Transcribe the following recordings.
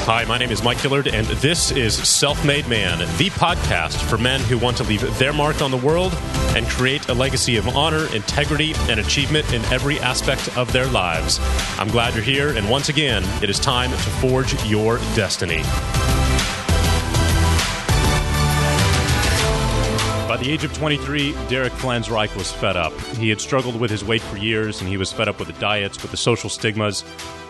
Hi, my name is Mike Gillard, and this is Self-Made Man, the podcast for men who want to leave their mark on the world and create a legacy of honor, integrity, and achievement in every aspect of their lives. I'm glad you're here, and once again, it is time to forge your destiny. By the age of 23, Derek Flanzraich was fed up. He had struggled with his weight for years, and he was fed up with the diets, with the social stigmas,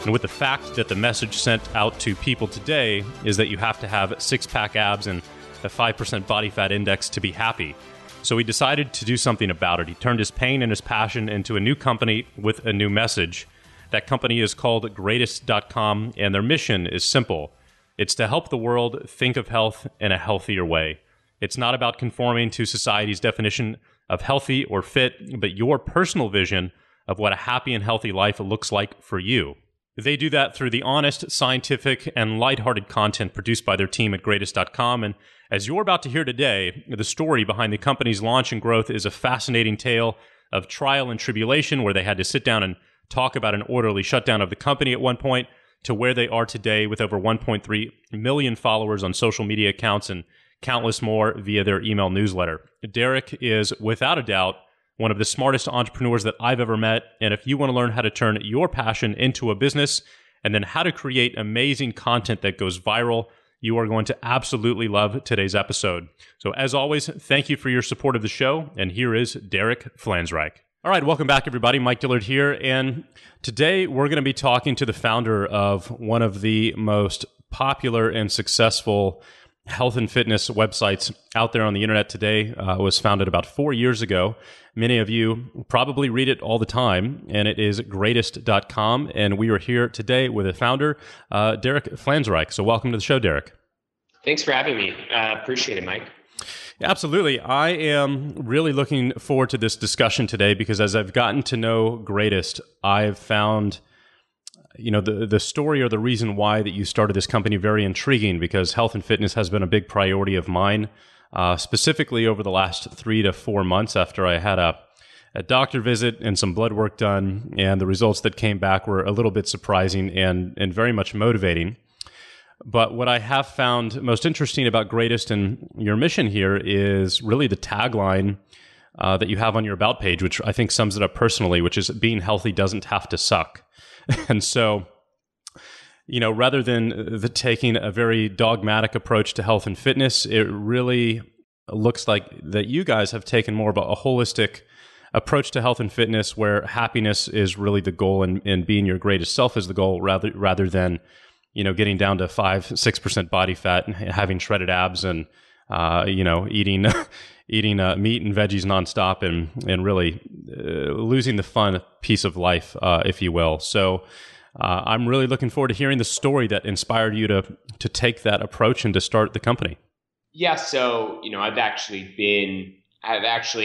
and with the fact that the message sent out to people today is that you have to have six-pack abs and a 5% body fat index to be happy. So he decided to do something about it. He turned his pain and his passion into a new company with a new message. That company is called Greatest.com, and their mission is simple. It's to help the world think of health in a healthier way. It's not about conforming to society's definition of healthy or fit, but your personal vision of what a happy and healthy life looks like for you. They do that through the honest, scientific, and lighthearted content produced by their team at Greatest.com. And as you're about to hear today, the story behind the company's launch and growth is a fascinating tale of trial and tribulation, where they had to sit down and talk about an orderly shutdown of the company at one point, to where they are today with over 1.3 million followers on social media accounts and countless more via their email newsletter. Derek is, without a doubt, one of the smartest entrepreneurs that I've ever met. And if you want to learn how to turn your passion into a business and then how to create amazing content that goes viral, you are going to absolutely love today's episode. So as always, thank you for your support of the show. And here is Derek Flanzraich. All right, welcome back, everybody. Mike Gillard here. And today we're going to be talking to the founder of one of the most popular and successful health and fitness websites out there on the internet today. Was founded about 4 years ago. Many of you probably read it all the time, and it is Greatest.com. And we are here today with the founder, Derek Flanzraich. So welcome to the show, Derek. Thanks for having me. Appreciate it, Mike. Absolutely. I am really looking forward to this discussion today because as I've gotten to know Greatest, I've found the story or the reason why that you started this company very intriguing, because health and fitness has been a big priority of mine, specifically over the last 3 to 4 months after I had a doctor visit and some blood work done, and the results that came back were a little bit surprising and very much motivating. But what I have found most interesting about Greatest and your mission here is really the tagline that you have on your About page, which I think sums it up personally, which is being healthy doesn't have to suck. And so, rather than taking a very dogmatic approach to health and fitness, it really looks like that you guys have taken more of a holistic approach to health and fitness, where happiness is really the goal and being your greatest self is the goal, rather than, getting down to 5-6% body fat and having shredded abs and, eating meat and veggies nonstop and really losing the fun piece of life, if you will. So I'm really looking forward to hearing the story that inspired you to take that approach and to start the company. Yeah. So, I've actually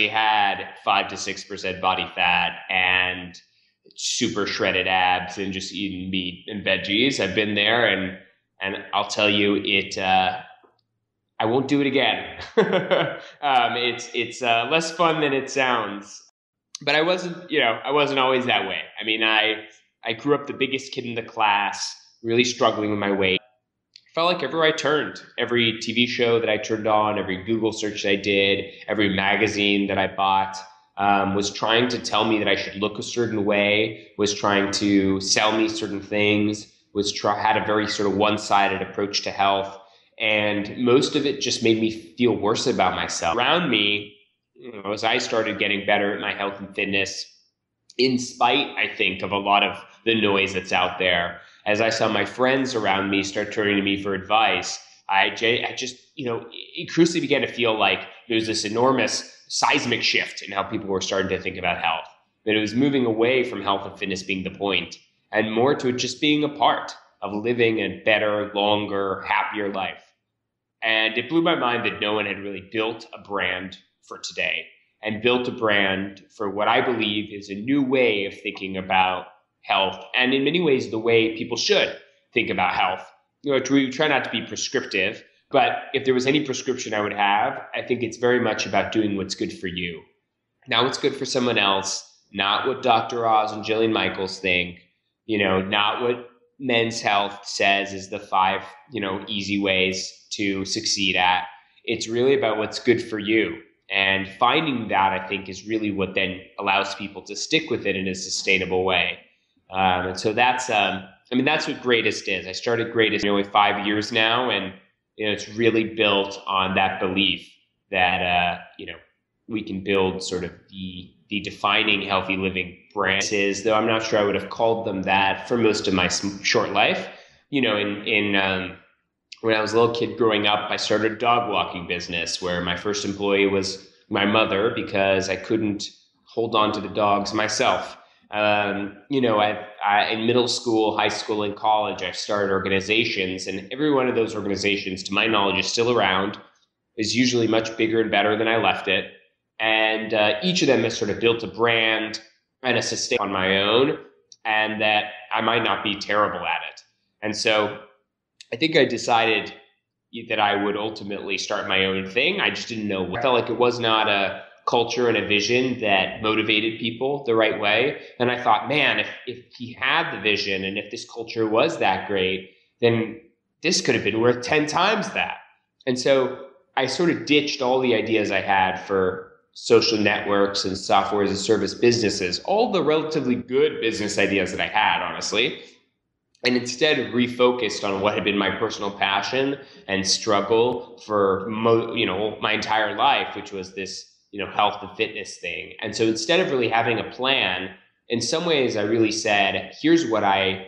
had 5 to 6% body fat and super shredded abs and just eating meat and veggies. I've been there and I'll tell you I won't do it again. It's less fun than it sounds, but I wasn't always that way. I mean, I grew up the biggest kid in the class, really struggling with my weight. I felt like everywhere I turned, every TV show that I turned on, every Google search that I did, every magazine that I bought, was trying to tell me that I should look a certain way, was trying to sell me certain things, had a very sort of one-sided approach to health. And most of it just made me feel worse about myself. Around me, as I started getting better at my health and fitness, in spite, I think, of a lot of the noise that's out there, as I saw my friends around me start turning to me for advice, I just, it crucially began to feel like there was this enormous seismic shift in how people were starting to think about health. That it was moving away from health and fitness being the point and more to it just being a part of living a better, longer, happier life. And it blew my mind that no one had really built a brand for today and built a brand for what I believe is a new way of thinking about health. And in many ways, the way people should think about health. We try not to be prescriptive, but if there was any prescription I would have, I think it's very much about doing what's good for you. Not what's good for someone else, not what Dr. Oz and Jillian Michaels think, not what Men's Health says is the 5, easy ways to succeed at. It's really about what's good for you. And finding that, I think, is really what then allows people to stick with it in a sustainable way. And so that's what Greatest is. I started Greatest nearly 5 years now, and it's really built on that belief that we can build sort of the defining healthy living brands. Though I'm not sure I would have called them that for most of my short life. When I was a little kid growing up, I started a dog walking business where my first employee was my mother because I couldn't hold on to the dogs myself. In middle school, high school, and college, I started organizations, and every one of those organizations, to my knowledge, is still around, is usually much bigger and better than I left it. And each of them has sort of built a brand and a sustain on my own, and that I might not be terrible at it. And so I think I decided that I would ultimately start my own thing. I just didn't know. I felt like it was not a culture and a vision that motivated people the right way. And I thought, man, if he had the vision and if this culture was that great, then this could have been worth 10 times that. And so I sort of ditched all the ideas I had for social networks and software as a service businesses, all the relatively good business ideas that I had, honestly, and instead refocused on what had been my personal passion and struggle for my entire life, which was this health and fitness thing. And so instead of really having a plan, in some ways I really said, here's what I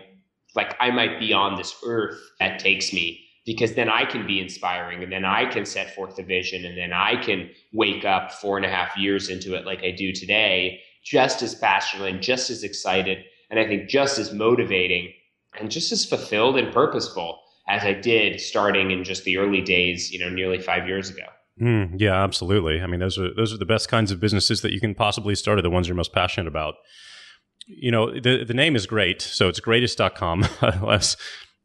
might be on this earth that takes me, because then I can be inspiring, and then I can set forth the vision, and then I can wake up 4.5 years into it like I do today, just as passionate and just as excited, and I think just as motivating and just as fulfilled and purposeful as I did starting in just the early days, nearly 5 years ago. Yeah, absolutely. I mean, those are the best kinds of businesses that you can possibly start, are the ones you're most passionate about. The name is great. So it's greatest.com. Less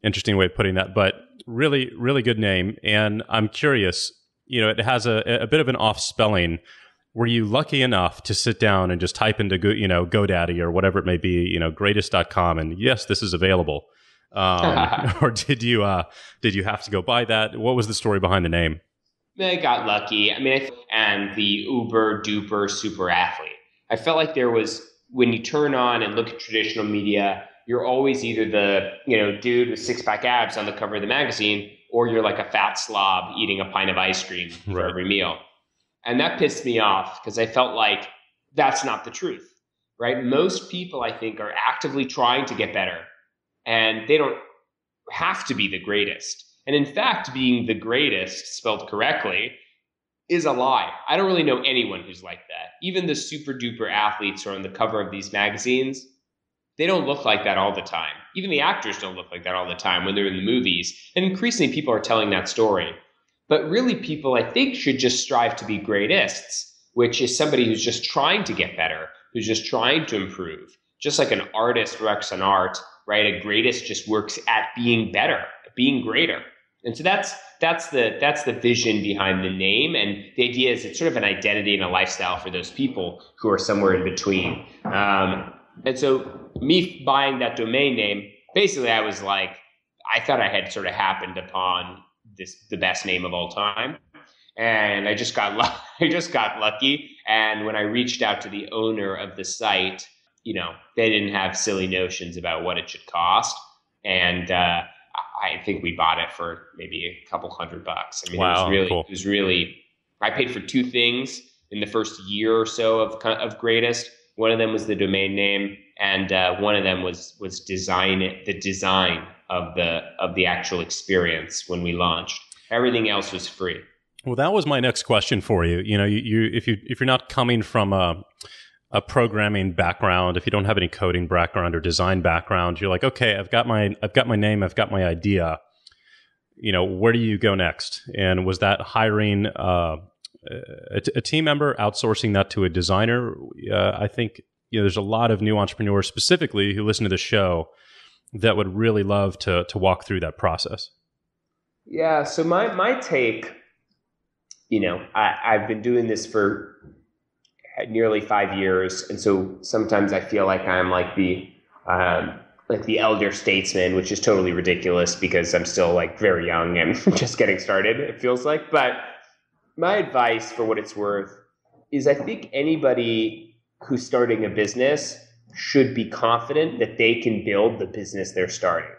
interesting way of putting that, but really, really good name. And I'm curious, it has a bit of an off spelling. Were you lucky enough to sit down and just type into GoDaddy or whatever it may be, greatest.com, and yes, this is available? Or did you have to go buy that? What was the story behind the name? I got lucky. And the uber duper super athlete. I felt like there was, when you turn on and look at traditional media, you're always either the dude with 6-pack abs on the cover of the magazine, or you're like a fat slob eating a pint of ice cream for every meal. And that pissed me off because I felt like that's not the truth, right? Most people, I think, are actively trying to get better, and they don't have to be the greatest. And in fact, being the greatest, spelled correctly, is a lie. I don't really know anyone who's like that. Even the super duper athletes who are on the cover of these magazines, they don't look like that all the time. Even the actors don't look like that all the time when they're in the movies. And increasingly people are telling that story. But really people, I think, should just strive to be greatists, which is somebody who's just trying to get better, who's just trying to improve. Just like an artist works on art, right? A greatist just works at being better, being greater. And so that's the vision behind the name. And the idea is it's sort of an identity and a lifestyle for those people who are somewhere in between. And so me buying that domain name, basically I was like, I thought I had sort of happened upon the best name of all time. And I just got lucky. And when I reached out to the owner of the site, they didn't have silly notions about what it should cost. And I think we bought it for maybe a couple $100. I mean, wow, it was really, I paid for 2 things in the first year or so of Greatest. One of them was the domain name, and one of them was the design of the actual experience when we launched. Everything else was free. Well, that was my next question for you. If you're not coming from a programming background, if you don't have any coding background or design background, you're like, okay, I've got my name, I've got my idea. Where do you go next? And was that hiring a team member, outsourcing that to a designer? I think there's a lot of new entrepreneurs specifically who listen to the show that would really love to walk through that process. Yeah. So my take, I've been doing this for nearly 5 years. And so sometimes I feel like I'm like the like the elder statesman, which is totally ridiculous because I'm still like very young and just getting started, it feels like. But my advice, for what it's worth, is I think anybody who's starting a business should be confident that they can build the business they're starting.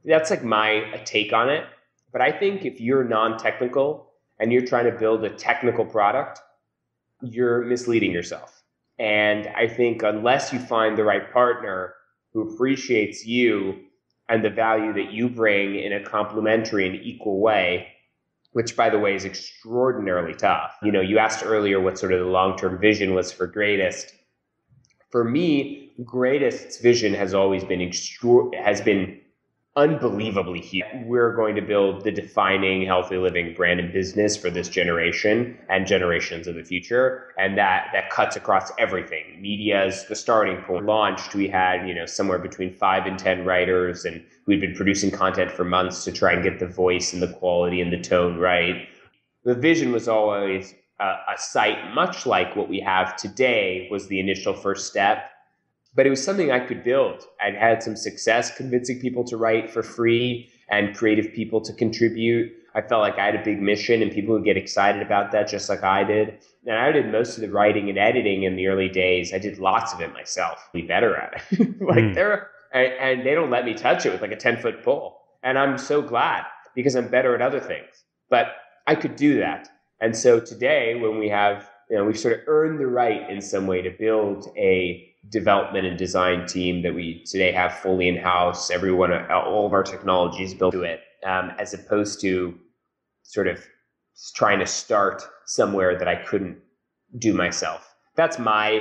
That's like my take on it. But I think if you're non-technical and you're trying to build a technical product, you're misleading yourself. And I think unless you find the right partner who appreciates you and the value that you bring in a complementary and equal way, which by the way is extraordinarily tough. You know, you asked earlier what sort of the long-term vision was for Greatest. For me, Greatest's vision has always been unbelievably huge. We're going to build the defining healthy living brand and business for this generation and generations of the future. And that cuts across everything. Media is the starting point. Launched, we had, somewhere between 5 and 10 writers, and we'd been producing content for months to try and get the voice and the quality and the tone right. The vision was always a site, much like what we have today was the initial first step. But it was something I could build. I'd had some success convincing people to write for free and creative people to contribute. I felt like I had a big mission and people would get excited about that just like I did. And I did most of the writing and editing in the early days. I did lots of it myself. Be better at it. And they don't let me touch it with like a 10-foot pole. And I'm so glad because I'm better at other things. But I could do that. And so today when we have, we've sort of earned the right in some way to build a development and design team that we today have fully in-house. All of our technology is built to it, as opposed to sort of trying to start somewhere that I couldn't do myself. That's my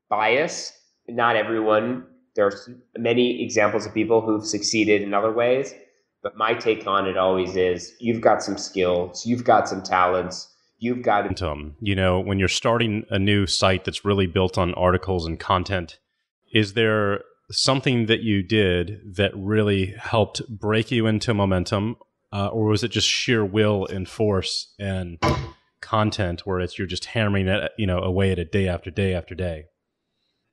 bias. Not everyone. There are many examples of people who've succeeded in other ways, but my take on it always is you've got some skills, you've got some talents, you've got when you're starting a new site that's really built on articles and content, is there something that you did that really helped break you into momentum, or was it just sheer will and force and content where you're just hammering it, away at it day after day after day?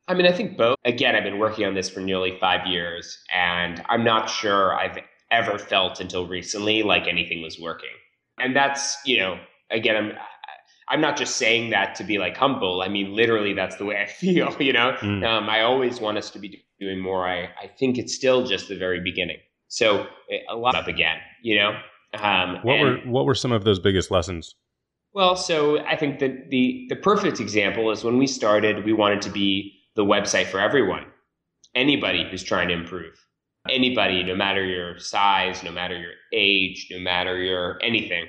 I mean, I think both. Again, I've been working on this for nearly 5 years, and I'm not sure I've ever felt until recently like anything was working. And that's, again, I'm not just saying that to be like humble. I mean, literally, that's the way I feel, I always want us to be doing more. I think it's still just the very beginning. So a lot up again, What were some of those biggest lessons? Well, so I think that the perfect example is when we started, we wanted to be the website for everyone, anybody who's trying to improve. Anybody, no matter your size, no matter your age, no matter your anything.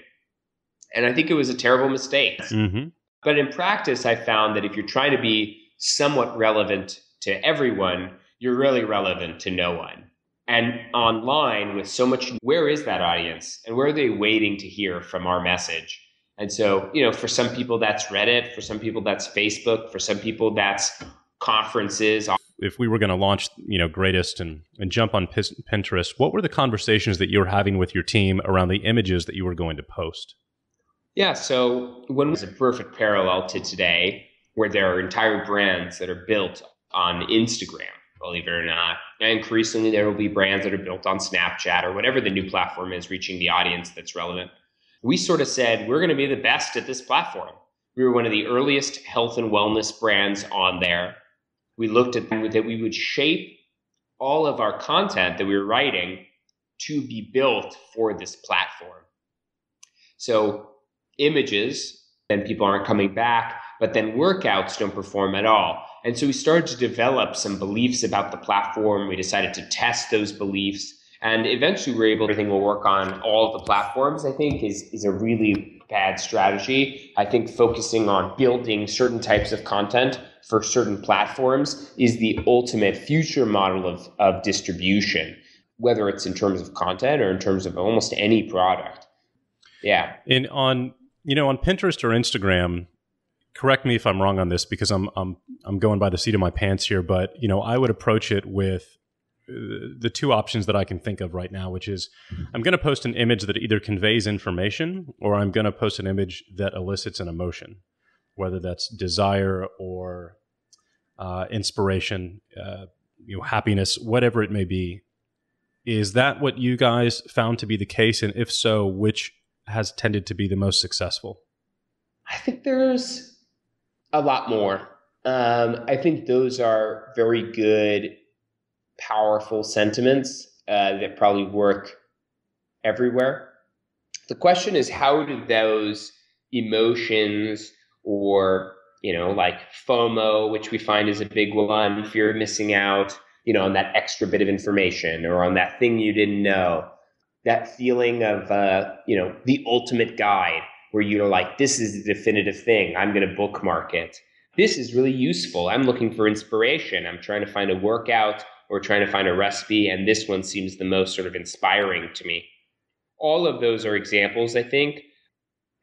And I think it was a terrible mistake. Mm-hmm. But in practice, I found that if you're trying to be somewhat relevant to everyone, you're really relevant to no one. And online with so much, where is that audience? And where are they waiting to hear from our message? And so, for some people that's Reddit, for some people that's Facebook, for some people that's conferences. If we were going to launch, Greatest and jump on Pinterest, what were the conversations that you were having with your team around the images that you were going to post? Yeah, so when was a perfect parallel to today, where there are entire brands that are built on Instagram, believe it or not. And increasingly, there will be brands that are built on Snapchat or whatever the new platform is, reaching the audience that's relevant. We sort of said, we're going to be the best at this platform. We were one of the earliest health and wellness brands on there. We looked at that we would shape all of our content that we were writing to be built for this platform. So images, then people aren't coming back, but then workouts don't perform at all. And so we started to develop some beliefs about the platform. We decided to test those beliefs. And eventually everything will work on all of the platforms, I think, is a really bad strategy. I think focusing on building certain types of content for certain platforms is the ultimate future model of distribution, whether it's in terms of content or in terms of almost any product. Yeah. And on Pinterest or Instagram, correct me if I'm wrong on this because I'm going by the seat of my pants here, but I would approach it with the two options that I can think of right now, which is I'm going to post an image that either conveys information or I'm going to post an image that elicits an emotion, whether that's desire or inspiration. happiness, whatever it may be. Is that what you guys found to be the case? And if so, which has tended to be the most successful? I think there's a lot more. I think those are very good, powerful sentiments that probably work everywhere. The question is, how do those emotions or, like FOMO, which we find is a big one, fear of missing out, on that extra bit of information or on that thing you didn't know, that feeling of, the ultimate guide where you're like, this is the definitive thing. I'm going to bookmark it. This is really useful. I'm looking for inspiration. I'm trying to find a workout or trying to find a recipe, and this one seems the most sort of inspiring to me. All of those are examples, I think.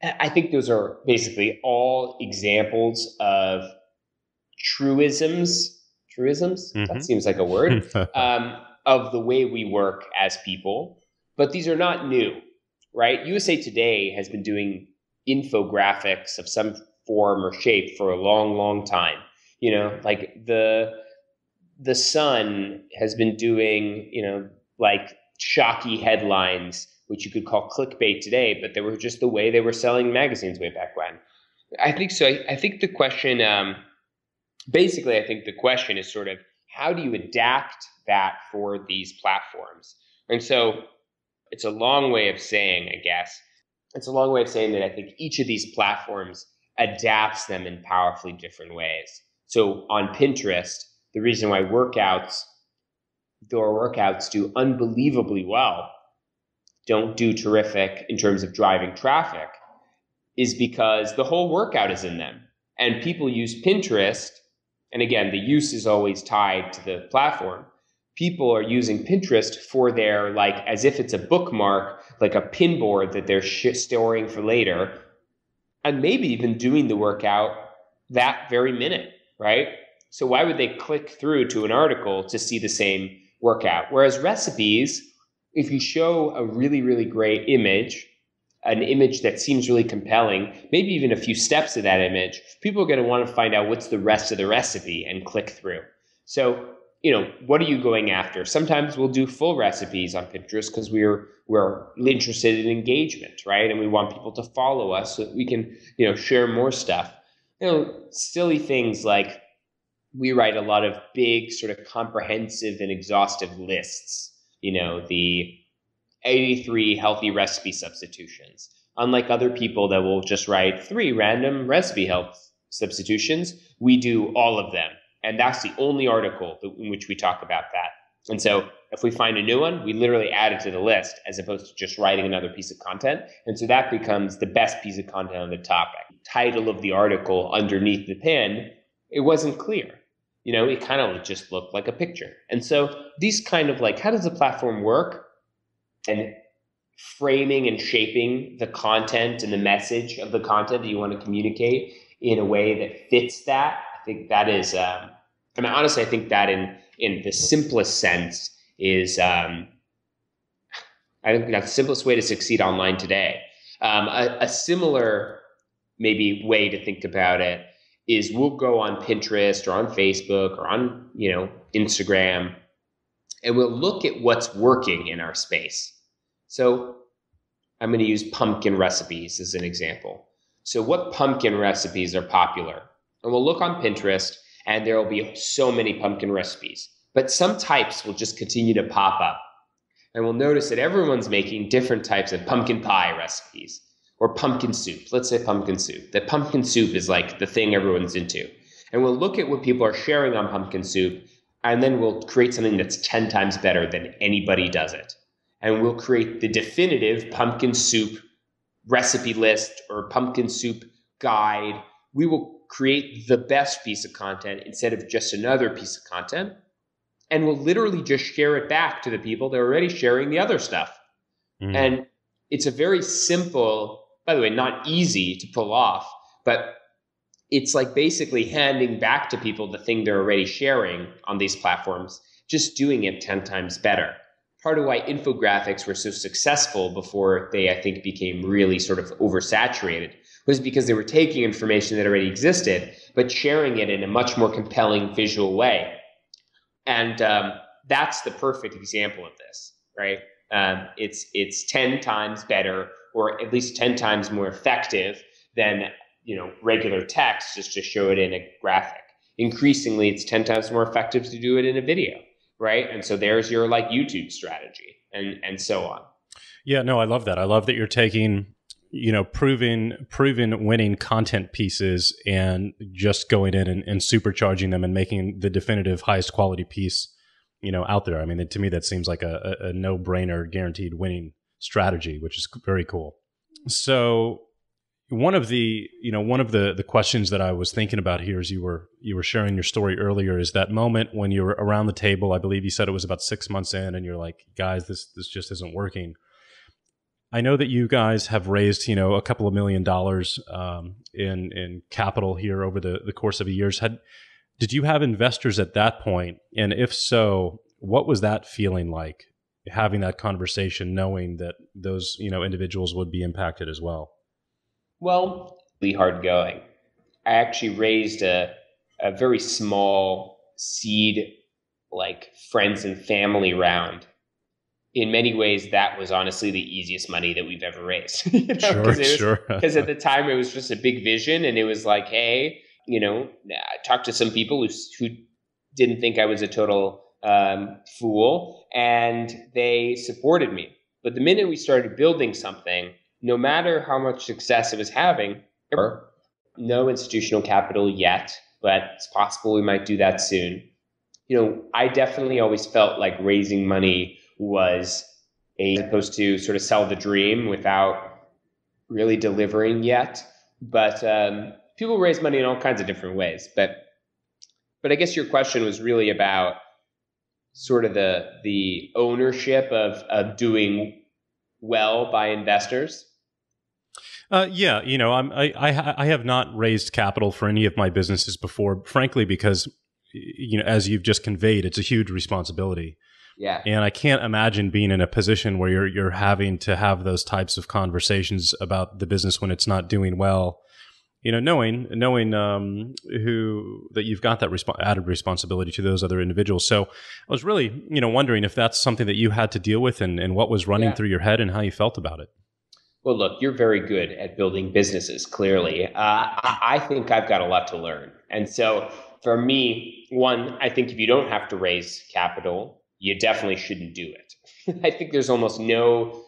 I think those are basically all examples of truisms. Truisms? Mm-hmm. That seems like a word. Of the way we work as people. But these are not new, right? USA Today has been doing infographics of some form or shape for a long, long time. Like the Sun has been doing, like shocky headlines, which you could call clickbait today, but they were just the way they were selling magazines way back when. I think so. I think the question, basically, I think the question is sort of, how do you adapt that for these platforms? And so it's a long way of saying, I guess, that I think each of these platforms adapts them in powerfully different ways. So on Pinterest, the reason why workouts do unbelievably well, don't do terrific in terms of driving traffic, is because the whole workout is in them. And people use Pinterest, and again, the use is always tied to the platform. People are using Pinterest for their, like, as if it's a bookmark, like a pin board that they're storing for later, and maybe even doing the workout that very minute, right? So why would they click through to an article to see the same workout? Whereas recipes, if you show a really, really great image, an image that seems really compelling, maybe even a few steps of that image, people are going to want to find out what's the rest of the recipe and click through. So, what are you going after? Sometimes we'll do full recipes on Pinterest because we're interested in engagement, right? And we want people to follow us so that we can, share more stuff. Silly things like we write a lot of big sort of comprehensive and exhaustive lists, the 83 healthy recipe substitutions. Unlike other people that will just write 3 random recipe health substitutions, we do all of them. And that's the only article in which we talk about that. And so if we find a new one, we literally add it to the list as opposed to just writing another piece of content. And so that becomes the best piece of content on the topic. Title of the article underneath the pin, it wasn't clear. It kind of just looked like a picture. And so these kind of like, how does the platform work? And framing and shaping the content and the message of the content that you want to communicate in a way that fits that. I think that is, honestly, I think that in the simplest sense is, I think that's the simplest way to succeed online today. A similar maybe way to think about it is we'll go on Pinterest or on Facebook or on, Instagram, and we'll look at what's working in our space. So I'm going to use pumpkin recipes as an example. So what pumpkin recipes are popular? And we'll look on Pinterest and there will be so many pumpkin recipes, but some types will just continue to pop up. And we'll notice that everyone's making different types of pumpkin pie recipes or pumpkin soup. Let's say pumpkin soup. That pumpkin soup is like the thing everyone's into. And we'll look at what people are sharing on pumpkin soup, and then we'll create something that's 10 times better than anybody does it. And we'll create the definitive pumpkin soup recipe list or pumpkin soup guide. We will create the best piece of content instead of just another piece of content. And we'll literally just share it back to the people that are already sharing the other stuff. And it's a very simple, by the way, not easy to pull off, but it's like basically handing back to people the thing they're already sharing on these platforms, just doing it 10 times better. Part of why infographics were so successful before they, I think, became really sort of oversaturated was because they were taking information that already existed, but sharing it in a much more compelling visual way. And that's the perfect example of this, right? It's 10 times better, or at least 10 times more effective than regular text, just to show it in a graphic. Increasingly, it's 10 times more effective to do it in a video, right? And so there's your like YouTube strategy, and so on. Yeah, no, I love that. I love that you're taking, proven winning content pieces and just going in and supercharging them and making the definitive highest quality piece, out there. I mean, to me, that seems like a no-brainer, guaranteed winning strategy, which is very cool. So one of the questions that I was thinking about here as you were sharing your story earlier is that moment when you were around the table. I believe you said it was about 6 months in, and you're like, guys, this just isn't working. I know that you guys have raised, a couple of $1 million in capital here over the course of the years. Did you have investors at that point? And if so, what was that feeling like, having that conversation, knowing that those, individuals would be impacted as well? Well, really hard going. I actually raised a very small seed, like friends and family round. In many ways, that was honestly the easiest money that we've ever raised. Sure. Because at the time, it was just a big vision, and it was like, hey, I talked to some people who didn't think I was a total fool, and they supported me. But the minute we started building something, no matter how much success it was having, no institutional capital yet, but it's possible we might do that soon. I definitely always felt like raising money was supposed to sort of sell the dream without really delivering yet. But people raise money in all kinds of different ways. But I guess your question was really about sort of the ownership of doing well by investors. Yeah, I have not raised capital for any of my businesses before, frankly, because as you've just conveyed, it's a huge responsibility. Yeah. And I can't imagine being in a position where you're having to have those types of conversations about the business when it's not doing well. Knowing that you've got that added responsibility to those other individuals. So I was really, wondering if that's something that you had to deal with, and what was running through your head and how you felt about it. Well, look, you're very good at building businesses, clearly. I think I've got a lot to learn. And so for me, one, I think if you don't have to raise capital, you definitely shouldn't do it. I think there's almost no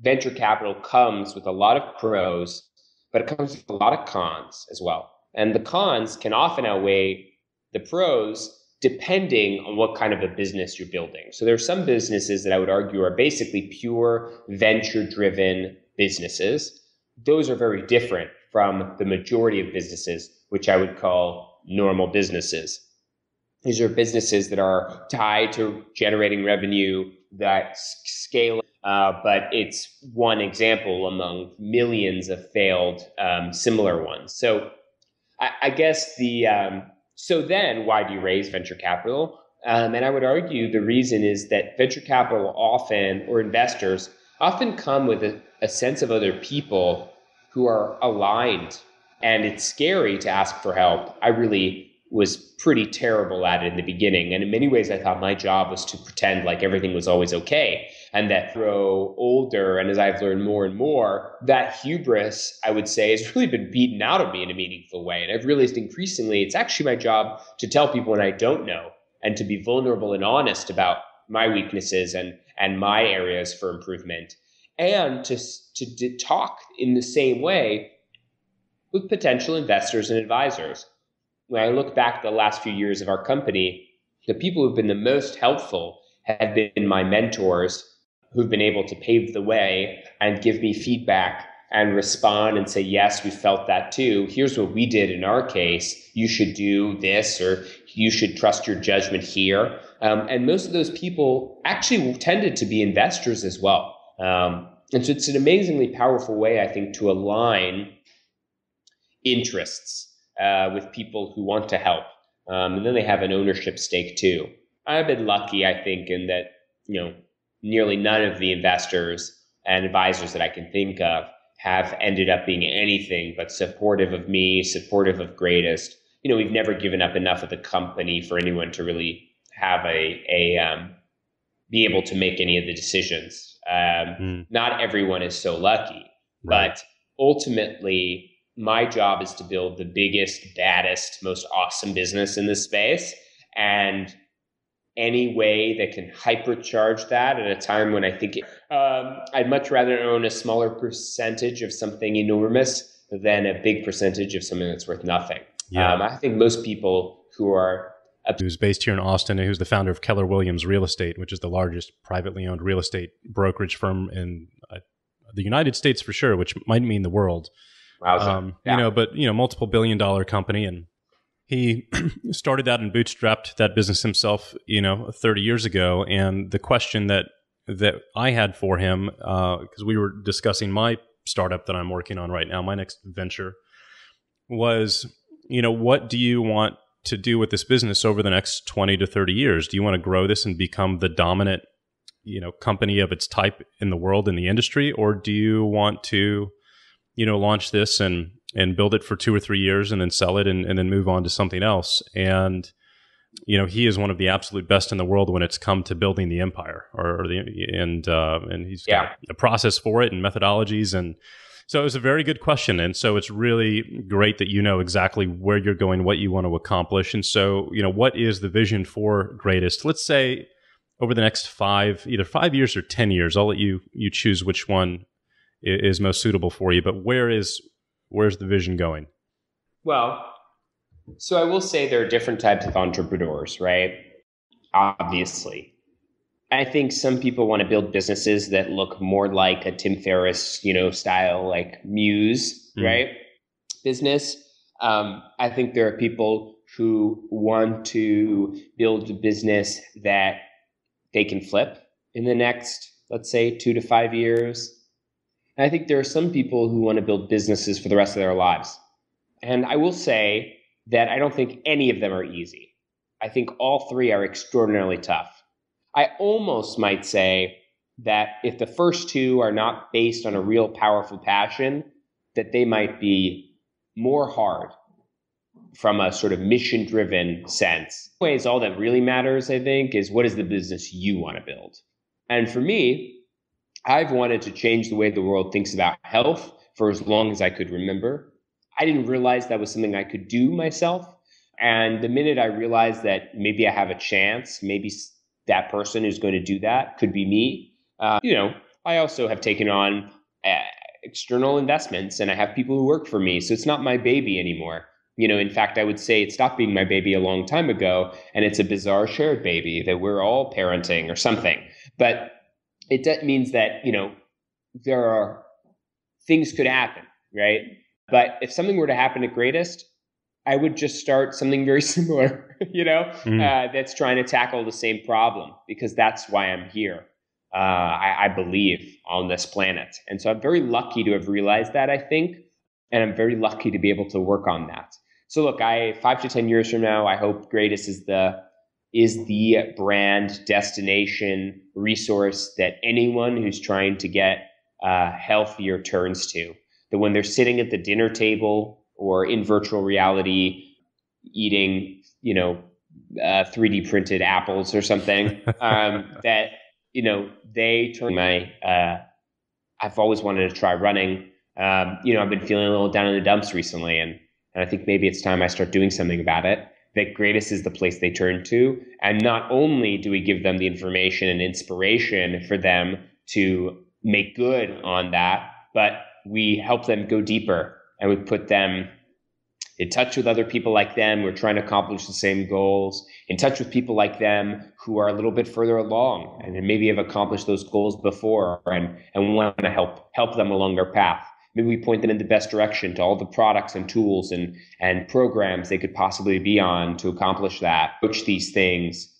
venture capital comes with a lot of pros, but it comes with a lot of cons as well. And the cons can often outweigh the pros depending on what kind of a business you're building. So there are some businesses that I would argue are basically pure venture-driven businesses. Those are very different from the majority of businesses, which I would call normal businesses. These are businesses that are tied to generating revenue, that scale, but it's one example among millions of failed similar ones. So I guess so then why do you raise venture capital? And I would argue the reason is that venture capital often, or investors, often come with a sense of other people who are aligned. And it's scary to ask for help. I really was pretty terrible at it in the beginning. And in many ways, I thought my job was to pretend like everything was always okay. And that grow older, and as I've learned more and more, that hubris, I would say, has really been beaten out of me in a meaningful way. And I've realized increasingly, it's actually my job to tell people when I don't know, and to be vulnerable and honest about my weaknesses and my areas for improvement, and to talk in the same way with potential investors and advisors. When I look back at the last few years of our company, the people who've been the most helpful have been my mentors, who've been able to pave the way and give me feedback and respond and say, yes, we felt that too. Here's what we did in our case. You should do this, or you should trust your judgment here. And most of those people actually tended to be investors as well. And so it's an amazingly powerful way, I think, to align interests with people who want to help. And then they have an ownership stake too. I've been lucky, I think, in that, nearly none of the investors and advisors that I can think of have ended up being anything but supportive of me, supportive of Greatest. We've never given up enough of the company for anyone to really have be able to make any of the decisions. Not everyone is so lucky, Right. but ultimately my job is to build the biggest, baddest, most awesome business in this space. And any way that can hypercharge that at a time when I think I'd much rather own a smaller percentage of something enormous than a big percentage of something that's worth nothing. Yeah. I think most people who's based here in Austin and who's the founder of Keller Williams Real Estate, which is the largest privately owned real estate brokerage firm in the United States for sure, which might mean the world. Yeah. But multiple $billion company, and he started that and bootstrapped that business himself, 30 years ago. And the question that I had for him, because we were discussing my startup that I'm working on right now, my next venture, was, what do you want to do with this business over the next 20 to 30 years? Do you want to grow this and become the dominant, company of its type in the world, in the industry? Or do you want to, launch this and build it for 2 or 3 years and then sell it and then move on to something else? And, he is one of the absolute best in the world when it's come to building the empire and he's got a process for it and methodologies. And so it was a very good question. And so it's really great that you know exactly where you're going, what you want to accomplish. And so, what is the vision for Greatest? Let's say over the next either 5 years or 10 years, I'll let you choose which one is most suitable for you. But where's the vision going? Well, so I will say there are different types of entrepreneurs, right? Obviously. I think some people want to build businesses that look more like a Tim Ferriss, style, like Muse, right? Business. I think there are people who want to build a business that they can flip in the next, let's say, 2 to 5 years. And I think there are some people who want to build businesses for the rest of their lives. And I will say that I don't think any of them are easy. I think all three are extraordinarily tough. I almost might say that if the first two are not based on a real powerful passion, that they might be more hard from a sort of mission-driven sense. In ways, all that really matters, I think, is what is the business you want to build? And for me, I've wanted to change the way the world thinks about health for as long as I could remember. I didn't realize that was something I could do myself. And the minute I realized that maybe I have a chance, maybe that person who's going to do that could be me. I also have taken on external investments and I have people who work for me. So it's not my baby anymore. In fact, I would say it stopped being my baby a long time ago, and it's a bizarre shared baby that we're all parenting or something. But it means that, there are things could happen, right? But if something were to happen at Greatest, I would just start something very similar, that's trying to tackle the same problem, because that's why I'm here. I believe on this planet. And so I'm very lucky to have realized that, I think, and I'm very lucky to be able to work on that. So look, 5 to 10 years from now, I hope Greatest is the brand, destination, resource that anyone who's trying to get healthier turns to. That when they're sitting at the dinner table or in virtual reality eating, 3D printed apples or something, that, they turn I've always wanted to try running. I've been feeling a little down in the dumps recently, and I think maybe it's time I start doing something about it. That Greatest is the place they turn to. And not only do we give them the information and inspiration for them to make good on that, but we help them go deeper, and we put them in touch with other people like them who are trying to accomplish the same goals, in touch with people like them who are a little bit further along and maybe have accomplished those goals before and want to help them along their path. Maybe we point them in the best direction to all the products and tools and programs they could possibly be on to accomplish that. Approach these things.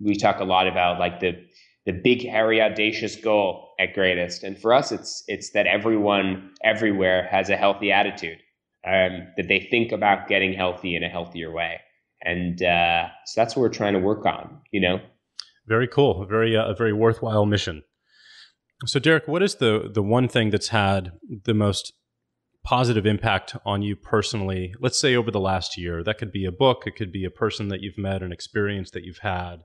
We talk a lot about like the big, hairy, audacious goal at Greatest. And for us, it's that everyone everywhere has a healthy attitude, that they think about getting healthy in a healthier way. And so that's what we're trying to work on, Very cool. A very worthwhile mission. So Derek, what is the one thing that's had the most positive impact on you personally, let's say over the last year? That could be a book, it could be a person that you've met, an experience that you've had,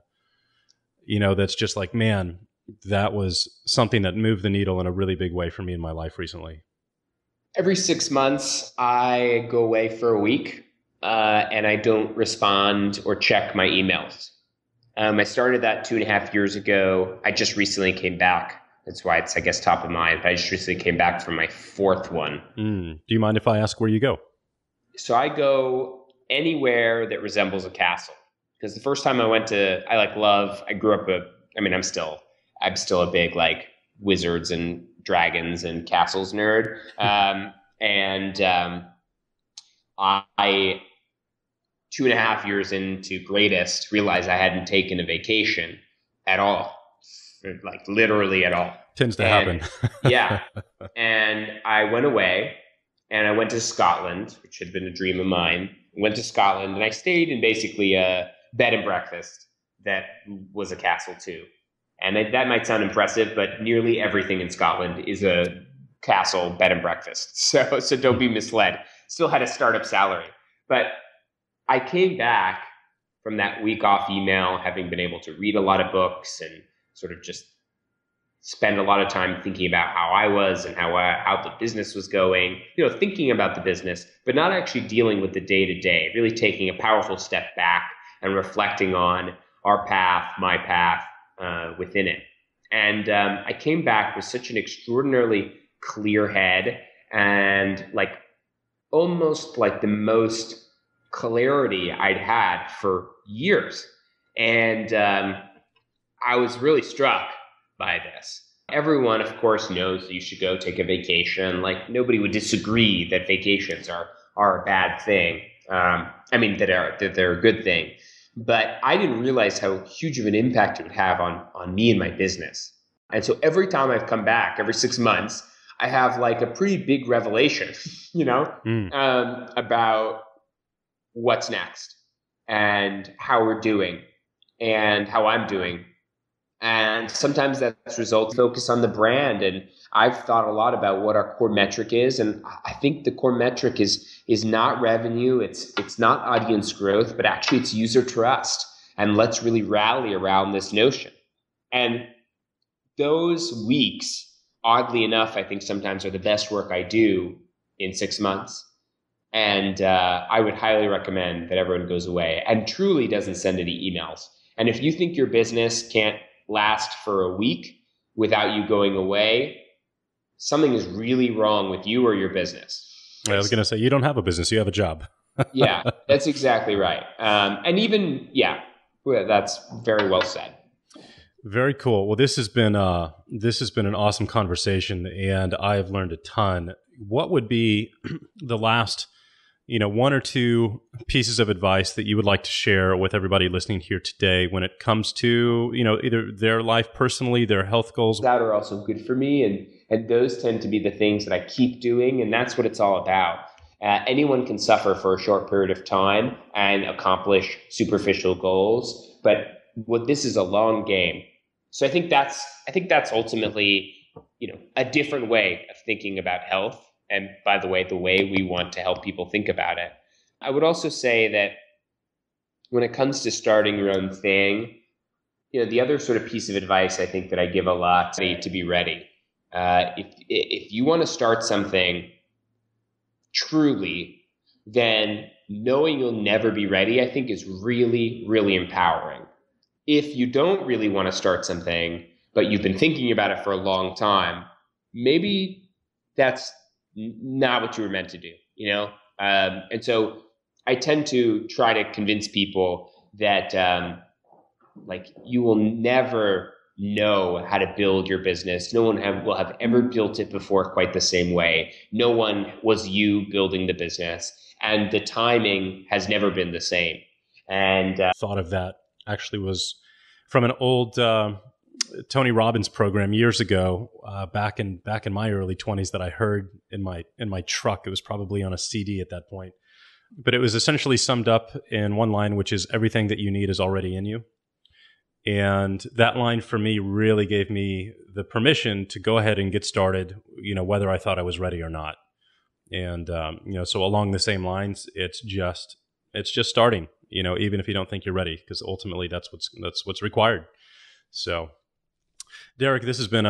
that's just like, man, that was something that moved the needle in a really big way for me in my life recently. Every 6 months, I go away for a week and I don't respond or check my emails. I started that 2.5 years ago. I just recently came back. That's why it's, I guess, top of mind. But I just recently came back from my fourth one. Do you mind if I ask where you go? So I go anywhere that resembles a castle. Because the first time I went to, I grew up I'm still a big wizards and dragons and castles nerd. I 2.5 years into Greatest realized I hadn't taken a vacation at all, literally at all. Tends to happen. Yeah. And I went away and I went to Scotland, which had been a dream of mine. I went to Scotland and I stayed in basically a bed and breakfast that was a castle too. And that might sound impressive, but nearly everything in Scotland is a castle bed and breakfast. So don't be misled. Still had a startup salary. But I came back from that week off email, having been able to read a lot of books and sort of just spend a lot of time thinking about how I was and how the business was going, thinking about the business, but not actually dealing with the day-to-day, really taking a powerful step back and reflecting on our path, my path, within it. And I came back with such an extraordinarily clear head and almost the most clarity I'd had for years. And I was really struck by this. Everyone, of course, knows that you should go take a vacation. Nobody would disagree that vacations are a bad thing. That they're a good thing. But I didn't realize how huge of an impact it would have on me and my business. And so every time I've come back, every 6 months, I have a pretty big revelation, about what's next and how we're doing and how I'm doing. And sometimes that's results focus on the brand. And I've thought a lot about what our core metric is. And I think the core metric is not revenue. It's not audience growth, but actually it's user trust. And let's really rally around this notion. And those weeks, oddly enough, I think sometimes are the best work I do in 6 months. And I would highly recommend that everyone goes away and truly doesn't send any emails. And if you think your business can't last for a week without you going away, something is really wrong with you or your business. I was going to say, you don't have a business, you have a job. Yeah, that's exactly right. That's very well said. Very cool. Well, this has been an awesome conversation, and I have learned a ton. What would be the last, one or two pieces of advice that you would like to share with everybody listening here today when it comes to, either their life personally, their health goals? That are also good for me, and those tend to be the things that I keep doing, and that's what it's all about. Anyone can suffer for a short period of time and accomplish superficial goals, but this is a long game. So I think that's ultimately, a different way of thinking about health. And by the way we want to help people think about it. I would also say that when it comes to starting your own thing, the other sort of piece of advice I think that I give a lot to be ready. If you want to start something truly, then knowing you'll never be ready, I think is really, really empowering. If you don't really want to start something, but you've been thinking about it for a long time, maybe that's not what you were meant to do, And so I tend to try to convince people that you will never know how to build your business. No one will have ever built it before quite the same way. No one was you building the business, and the timing has never been the same. And thought of that actually was from an old Tony Robbins program years ago, back in my early 20s, that I heard in my truck. It was probably on a CD at that point, but it was essentially summed up in one line, which is everything that you need is already in you. And that line for me really gave me the permission to go ahead and get started, whether I thought I was ready or not. And, so along the same lines, it's just starting, even if you don't think you're ready, because ultimately that's what's required. So Derek, this has been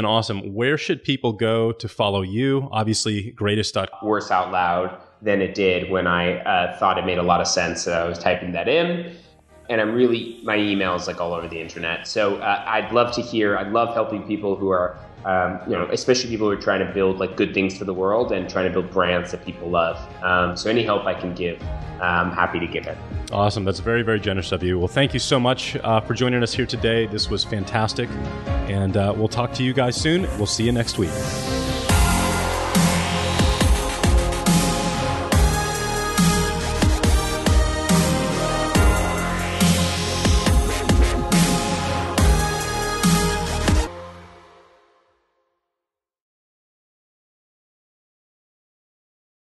awesome. Where should people go to follow you? Obviously, greatest. Worse out loud than it did when I thought it made a lot of sense. I was typing that in, and my email is like all over the internet. So I'd love to hear. I love helping people who are, especially people who are trying to build like good things for the world and trying to build brands that people love. So any help I can give, I'm happy to give it. Awesome. That's very, very generous of you. Well, thank you so much for joining us here today. This was fantastic. And we'll talk to you guys soon. We'll see you next week.